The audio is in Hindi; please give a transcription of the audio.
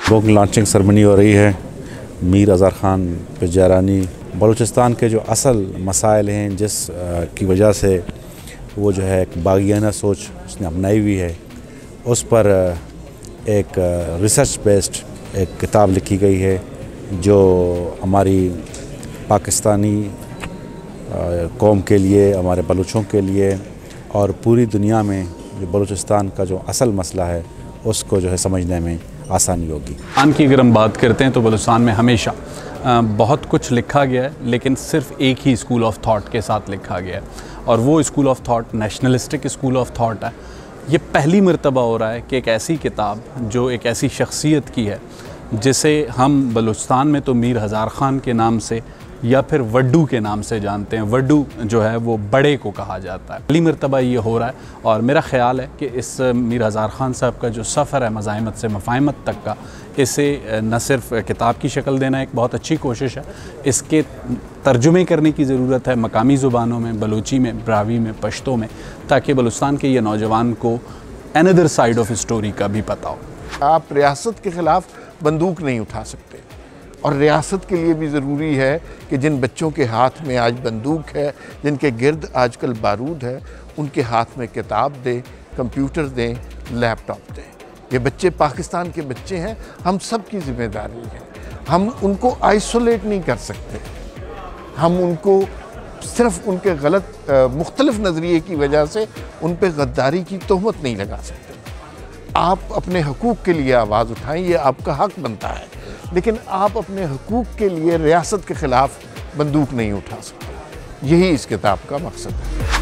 बुक लॉन्चिंग सेरेमनी हो रही है। मीर अज़हर ख़ान पिजारानी बलूचिस्तान के जो असल मसाइल हैं जिस की वजह से वो जो है एक बागियाना सोच उसने अपनाई हुई है, उस पर एक रिसर्च बेस्ड एक किताब लिखी गई है जो हमारी पाकिस्तानी कौम के लिए, हमारे बलूचों के लिए और पूरी दुनिया में जो बलूचिस्तान का जो असल मसला है उसको जो है समझने में आसानी होगी। आन की अगर हम बात करते हैं तो बलूचिस्तान में हमेशा बहुत कुछ लिखा गया है, लेकिन सिर्फ एक ही स्कूल ऑफ थॉट के साथ लिखा गया है और वो school of thought nationalistic school of thought है। ये पहली मर्तबा हो रहा है कि एक ऐसी किताब जो एक ऐसी शख्सियत की है जिसे हम बलूचिस्तान में तो मीर अज़हर ख़ान के नाम से या फिर वड्डू के नाम से जानते हैं। वड्डू जो है वो बड़े को कहा जाता है। पहली मर्तबा ये हो रहा है और मेरा ख़्याल है कि इस मीर अज़हर ख़ान साहब का जो सफ़र है मज़ाहिमत से मफ़ाहिमत तक का, इसे न सिर्फ किताब की शक्ल देना एक बहुत अच्छी कोशिश है, इसके तर्जुमे करने की ज़रूरत है मकामी ज़ुबानों में, बलूची में, ब्रावी में, पश्तो में, ताकि बलूचिस्तान के ये नौजवान को अनदर साइड ऑफ स्टोरी का भी पता हो। आप रियासत के ख़िलाफ़ बंदूक नहीं उठा सकते और रियासत के लिए भी ज़रूरी है कि जिन बच्चों के हाथ में आज बंदूक है, जिनके गिर्द आजकल बारूद है, उनके हाथ में किताब दें, कंप्यूटर दें, लैपटॉप दें। ये बच्चे पाकिस्तान के बच्चे हैं, हम सब की ज़िम्मेदारी है। हम उनको आइसोलेट नहीं कर सकते, हम उनको सिर्फ उनके गलत मुख्तलिफ नज़रिए की वजह से उन पर गद्दारी की तोहमत नहीं लगा सकते। आप अपने हकूक़ के लिए आवाज़ उठाएं, ये आपका हक बनता है, लेकिन आप अपने हकूक़ के लिए रियासत के ख़िलाफ़ बंदूक नहीं उठा सकते। यही इस किताब का मकसद है।